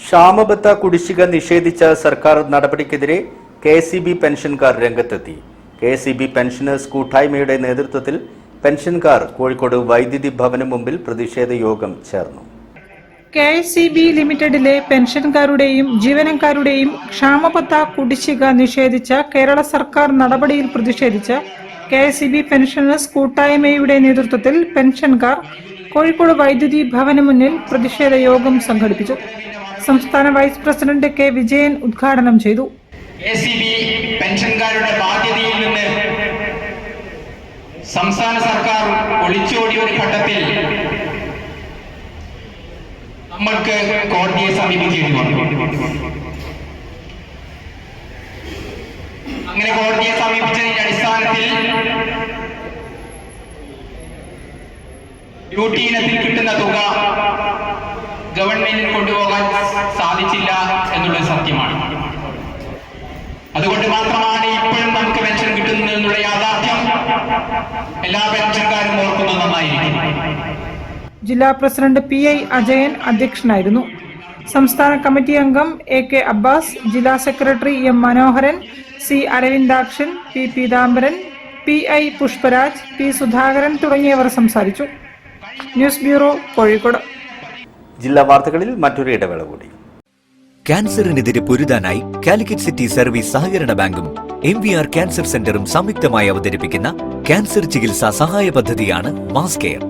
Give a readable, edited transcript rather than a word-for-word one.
ക്ഷാമബത്ത കുടിശ്ശിക നിഷേധിച്ച സർക്കാർ നടപടിക്കെതിരെ കെഎസ്ഇബി പെൻഷൻകാർ രംഗത്തെത്തി. കെഎസ്ഇബി പെൻഷനേഴ്സ് കൂട്ടായ്മയുടെ നേതൃത്വത്തിൽ പെൻഷൻകാർ കോഴിക്കോട് വൈദ്യുതി ഭവന് മുമ്പിൽ പ്രതിഷേധ യോഗം ചേർന്നു. കെഎസ്ഇബി ലിമിറ്റഡിലെ പെൻഷൻകാരുടെയും ജീവനക്കാരുടെയും ക്ഷാമബത്ത കുടിശ്ശിക നിഷേധിച്ച കേരള സർക്കാർ നടപടിയിൽ പ്രതിഷേധിച്ച് കെഎസ്ഇബി പെൻഷനേഴ്സ് കൂട്ടായ്മയുടെ നേതൃത്വത്തിൽ പെൻഷൻകാർ കോഴിക്കോട് വൈദ്യുതി ഭവന് മുന്നിൽ പ്രതിഷേധ യോഗം സംഘടിപ്പിച്ചു. സംസ്ഥാന വൈസ് പ്രസിഡന്റ് കെ വിജയൻ ഉദ്ഘാടനം ചെയ്തു. കെഎസ്ഇബി പെൻഷൻകാരുടെ ബാധ്യതയിൽ നിന്ന് സംസ്ഥാന സർക്കാർ ഒളിച്ചോടിയ ഒരു ഘട്ടത്തിൽ നമ്മൾക്ക് കോടതിയെ സമീപിച്ചിരുന്നു. അങ്ങനെ കോടതിയെ സമീപിച്ചതിന്റെ അടിസ്ഥാനത്തിൽ ഡ്യൂട്ടി ഇനത്തിൽ കിട്ടുന്ന തുക ഗവൺമെന്റിന് കൊണ്ടുപോകാൻ സാധിച്ചില്ല എന്നുള്ളത് സത്യമാണ്. അതുകൊണ്ട് മാത്രമാണ് ഇപ്പോഴും നമുക്ക് പെൻഷൻ കിട്ടുന്നത് എന്നുള്ള യാഥാർത്ഥ്യം എല്ലാ പെൻഷൻകാരും ഓർക്കുന്നത് നന്നായിരിക്കും. ജില്ലാ പ്രസിഡന്റ് PI അജയൻ അധ്യക്ഷനായിരുന്നു. സംസ്ഥാന കമ്മിറ്റി അംഗം AK അബ്ബാസ്, ജില്ലാ സെക്രട്ടറി M മനോഹരൻ, C Aravindakshan, P Peethambaran, PI Pushparaj, P Sudhakaran തുടങ്ങിയവർ സംസാരിച്ചു. News bureau, Kozhikode. ജില്ലാ വാർത്തകളിൽ മറ്റൊരു ഇടവേള കൂടി. ക്യാൻസറിനെതിരെ പൊരുതാനായി കാലിക്കറ്റ് സിറ്റി സർവീസ് സഹകരണ ബാങ്കും MVR ക്യാൻസർ സെന്ററും സംയുക്തമായി അവതരിപ്പിക്കുന്ന ക്യാൻസർ ചികിത്സാ സഹായ പദ്ധതിയാണ് മാസ് കെയർ.